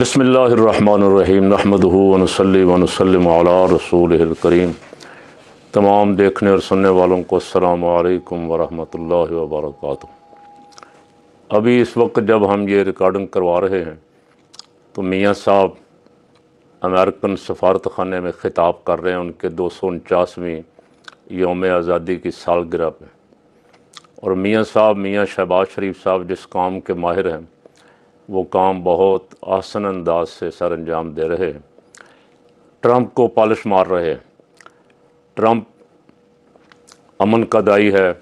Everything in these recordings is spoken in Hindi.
बिस्मिल्लाहिर्रहमानिर्रहीम नहमदुहु व नुसल्ली व नुसल्लिमु अला रसूलिहिल करीम। तमाम देखने और सुनने वालों को अस्सलामु अलैकुम व रहमतुल्लाहि व बरकातुहू। अभी इस वक्त जब हम ये रिकॉर्डिंग करवा रहे हैं तो मियाँ साहब अमेरिकन सफारत खाने में ख़िताब कर रहे हैं उनके 249वीं यौम आज़ादी की सालगिरह पे। और मियाँ साहब, मियाँ शहबाज शरीफ साहब जिस काम के माहिर हैं वो काम बहुत आसान अंदाज से सर अंजाम दे रहे हैं। ट्रंप को पॉलिश मार रहे हैं। ट्रंप अमन का दाई है,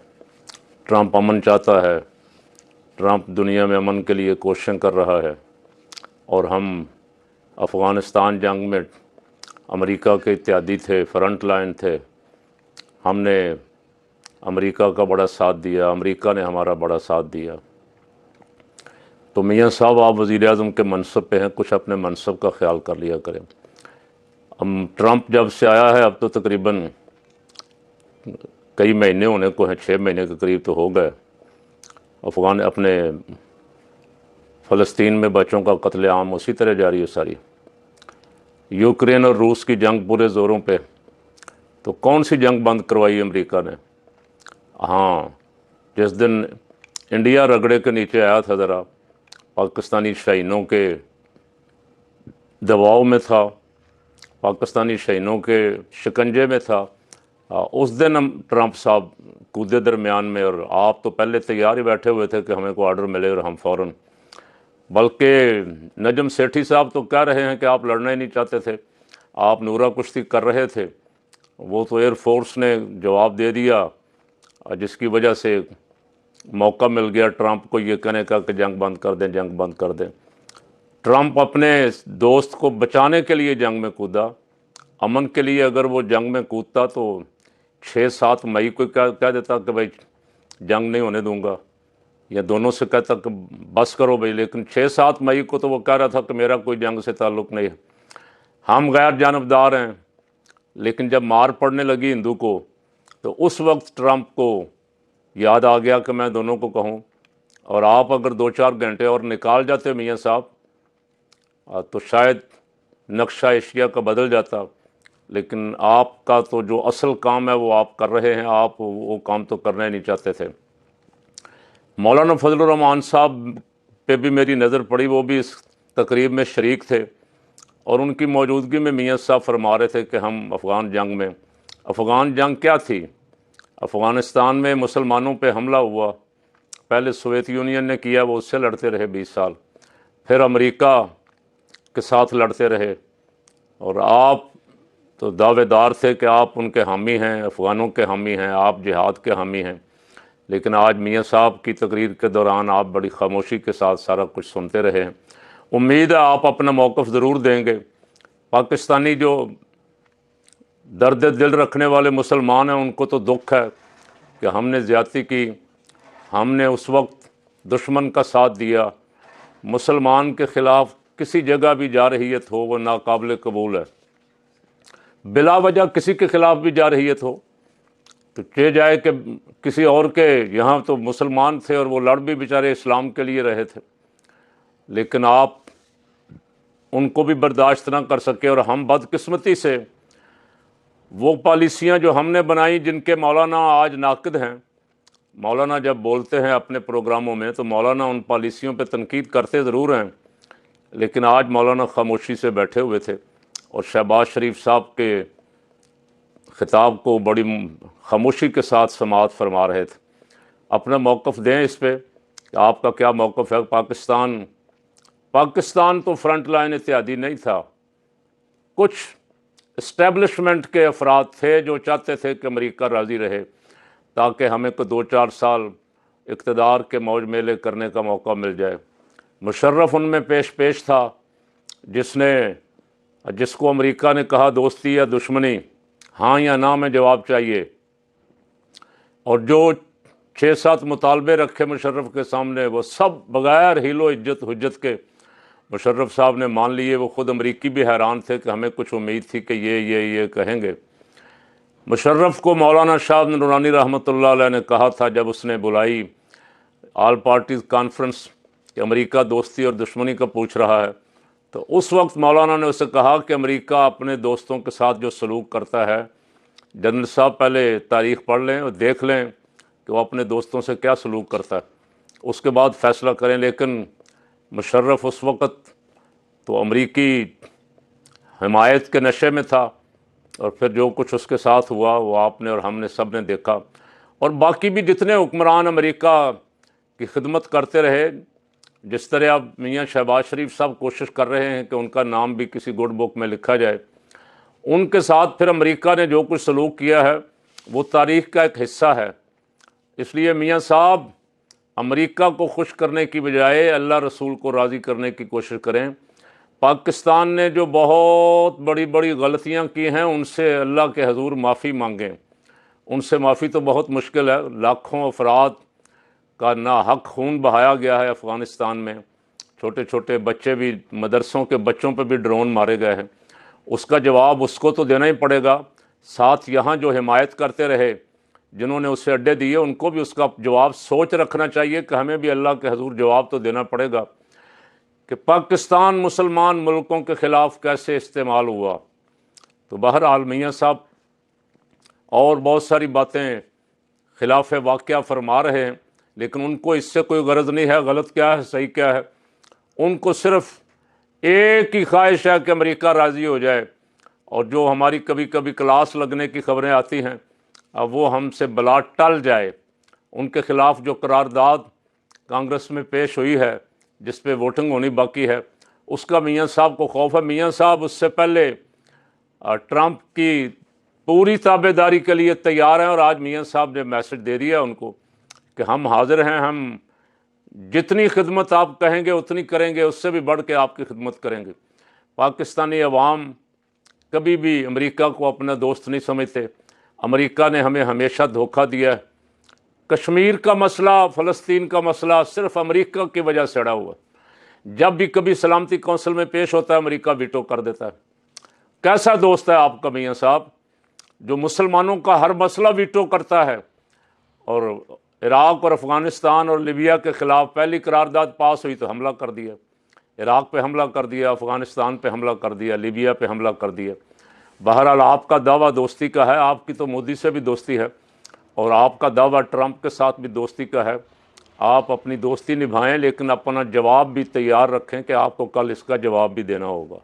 ट्रंप अमन चाहता है, ट्रंप दुनिया में अमन के लिए कोशिशें कर रहा है। और हम अफ़गानिस्तान जंग में अमेरिका के इत्यादी थे, फ्रंट लाइन थे। हमने अमेरिका का बड़ा साथ दिया, अमेरिका ने हमारा बड़ा साथ दिया। तो मियाँ साहब, आप वज़ीर-ए-आज़म के मनसब पे हैं, कुछ अपने मनसब का ख्याल कर लिया करें। ट्रंप जब से आया है अब तो तकरीबन कई महीने होने को हैं, 6 महीने के करीब तो हो गए। अफ़गान अपने फ़लस्तीन में बच्चों का कत्लेआम उसी तरह जारी है सारी। यूक्रेन और रूस की जंग पूरे ज़ोरों पे। तो कौन सी जंग बंद करवाई अमेरिका ने? हाँ, जिस दिन इंडिया रगड़े के नीचे आया था, ज़रा पाकिस्तानी शाहीनों के दबाव में था, पाकिस्तानी शाहीनों के शिकंजे में था, उस दिन हम ट्रंप साहब कूदे दरमियान में। और आप तो पहले तैयार ही बैठे हुए थे कि हमें को ऑर्डर मिले और हम फ़ौरन, बल्कि नजम सेठी साहब तो कह रहे हैं कि आप लड़ना ही नहीं चाहते थे, आप नूरा कुश्ती कर रहे थे। वो तो एयरफोर्स ने जवाब दे दिया, जिसकी वजह से मौका मिल गया ट्रंप को ये कहने का कि जंग बंद कर दें, जंग बंद कर दें। ट्रंप अपने दोस्त को बचाने के लिए जंग में कूदा। अमन के लिए अगर वो जंग में कूदता तो 6-7 मई को कह देता कि भाई जंग नहीं होने दूंगा, या दोनों से कहता कि बस करो भाई। लेकिन 6-7 मई को तो वो कह रहा था कि मेरा कोई जंग से ताल्लुक़ नहीं है, हम गैर जानबदार हैं। लेकिन जब मार पड़ने लगी हिंदू को तो उस वक्त ट्रंप को याद आ गया कि मैं दोनों को कहूं। और आप अगर 2-4 घंटे और निकाल जाते मियाँ साहब तो शायद नक्शा एशिया का बदल जाता। लेकिन आपका तो जो असल काम है वो आप कर रहे हैं, आप वो काम तो करना ही नहीं चाहते थे। मौलाना फजलुर रहमान साहब पे भी मेरी नज़र पड़ी, वो भी इस तकरीब में शरीक थे। और उनकी मौजूदगी में मियाँ साहब फरमा रहे थे कि हम अफ़गान जंग में, अफ़गान जंग क्या थी? अफ़गानिस्तान में मुसलमानों पे हमला हुआ, पहले सोवियत यूनियन ने किया, वो उससे लड़ते रहे 20 साल, फिर अमेरिका के साथ लड़ते रहे। और आप तो दावेदार थे कि आप उनके हामी हैं, अफ़गानों के हामी हैं, आप जिहाद के हामी हैं। लेकिन आज मियाँ साहब की तकरीर के दौरान आप बड़ी खामोशी के साथ सारा कुछ सुनते रहे हैं। उम्मीद है आप अपना मौक़िफ़ ज़रूर देंगे। पाकिस्तानी जो दर्द दिल रखने वाले मुसलमान हैं उनको तो दुख है कि हमने ज़्यादती की, हमने उस वक्त दुश्मन का साथ दिया। मुसलमान के ख़िलाफ़ किसी जगह भी जारहियत हो वो नाकाबिल कबूल है। बिला वजह किसी के ख़िलाफ़ भी जारहियत हो तो चे जाए कि किसी और के यहाँ तो मुसलमान थे और वो लड़ भी बेचारे इस्लाम के लिए रहे थे, लेकिन आप उनको भी बर्दाश्त ना कर सके। और हम बदकिस्मती से वो पॉलिसियाँ जो हमने बनाई, जिनके मौलाना आज नाक़िद हैं, मौलाना जब बोलते हैं अपने प्रोग्रामों में तो मौलाना उन पॉलिसियों पे तनकीद करते ज़रूर हैं, लेकिन आज मौलाना खामोशी से बैठे हुए थे और शहबाज शरीफ साहब के ख़िताब को बड़ी खामोशी के साथ समाअत फरमा रहे थे। अपना मौक़िफ़ दें इस पे कि आपका क्या मौक़िफ़ है। पाकिस्तान तो फ्रंट लाइन इत्यादि नहीं था, कुछ इस्टेब्लिशमेंट के अफराद थे जो चाहते थे कि अमेरिका राज़ी रहे ताकि हमें को 2-4 साल इक़्तिदार के मौज मेले करने का मौका मिल जाए। मुशर्रफ उनमें पेश था, जिसको अमेरिका ने कहा दोस्ती या दुश्मनी, हाँ या ना में जवाब चाहिए। और जो 6-7 मुतालबे रखे मुशर्रफ के सामने, वो सब बगैर हीलो इज्जत हुज्जत के मुशर्रफ साहब ने मान लिए। वो ख़ुद अमरीकी भी हैरान थे कि हमें कुछ उम्मीद थी कि ये कहेंगे। मुशर्रफ को मौलाना शाह नूरानी रहमतुल्लाह अलैह ने कहा था जब उसने बुलाई ऑल पार्टीज़ कॉन्फ्रेंस कि अमेरिका दोस्ती और दुश्मनी का पूछ रहा है, तो उस वक्त मौलाना ने उससे कहा कि अमेरिका अपने दोस्तों के साथ जो सलूक करता है, जनरल साहब पहले तारीख़ पढ़ लें और देख लें कि वो अपने दोस्तों से क्या सलूक करता है, उसके बाद फ़ैसला करें। लेकिन मुशर्रफ उस वक़्त तो अमरीकी हिमायत के नशे में था, और फिर जो कुछ उसके साथ हुआ वो आपने और हमने सब ने देखा। और बाकी भी जितने हुक्मरान अमेरिका की खिदमत करते रहे, जिस तरह अब मियाँ शहबाज शरीफ साहब कोशिश कर रहे हैं कि उनका नाम भी किसी गुड बुक में लिखा जाए, उनके साथ फिर अमेरिका ने जो कुछ सलूक किया है वो तारीख़ का एक हिस्सा है। इसलिए मियाँ साहब अमेरिका को खुश करने की बजाय अल्लाह रसूल को राज़ी करने की कोशिश करें। पाकिस्तान ने जो बहुत बड़ी बड़ी गलतियां की हैं उनसे अल्लाह के हजूर माफ़ी मांगें। उनसे माफ़ी तो बहुत मुश्किल है। लाखों अफराद का नाहक खून बहाया गया है अफ़गानिस्तान में, छोटे छोटे बच्चे भी, मदरसों के बच्चों पर भी ड्रोन मारे गए हैं। उसका जवाब उसको तो देना ही पड़ेगा। साथ यहाँ जो हिमायत करते रहे, जिन्होंने उसे अड्डे दिए, उनको भी उसका जवाब सोच रखना चाहिए कि हमें भी अल्लाह के हजूर जवाब तो देना पड़ेगा कि पाकिस्तान मुसलमान मुल्कों के ख़िलाफ़ कैसे इस्तेमाल हुआ। तो बहरहाल मियाँ साहब और बहुत सारी बातें खिलाफ वाक़या फरमा रहे हैं, लेकिन उनको इससे कोई गरज नहीं है गलत क्या है सही क्या है। उनको सिर्फ़ एक ही ख्वाहिश है कि अमेरिका राज़ी हो जाए, और जो हमारी कभी कभी क्लास लगने की खबरें आती हैं, अब वो हमसे बला टल जाए। उनके ख़िलाफ़ जो करारदाद कांग्रेस में पेश हुई है, जिस पे वोटिंग होनी बाकी है, उसका मियाँ साहब को खौफ है। मियाँ साहब उससे पहले ट्रंप की पूरी ताबेदारी के लिए तैयार हैं, और आज मियाँ साहब ने मैसेज दे दिया उनको कि हम हाजिर हैं, हम जितनी खिदमत आप कहेंगे उतनी करेंगे, उससे भी बढ़ के आपकी खिदमत करेंगे। पाकिस्तानी अवाम कभी भी अमेरिका को अपना दोस्त नहीं समझते। अमेरिका ने हमें हमेशा धोखा दिया है। कश्मीर का मसला, फ़लस्तीन का मसला सिर्फ अमेरिका की वजह से अड़ा हुआ। जब भी कभी सलामती कौंसिल में पेश होता है, अमेरिका वीटो कर देता है। कैसा दोस्त है आपका मियाँ साहब, जो मुसलमानों का हर मसला वीटो करता है। और इराक़ और अफ़गानिस्तान और लीबिया के ख़िलाफ़ पहली करारदाद पास हुई तो हमला कर दिया, इराक़ पे हमला कर दिया, अफ़गानिस्तान पे हमला कर दिया, लीबिया पे हमला कर दिया। बहरहाल आपका दावा दोस्ती का है, आपकी तो मोदी से भी दोस्ती है, और आपका दावा ट्रंप के साथ भी दोस्ती का है। आप अपनी दोस्ती निभाएं, लेकिन अपना जवाब भी तैयार रखें कि आपको कल इसका जवाब भी देना होगा।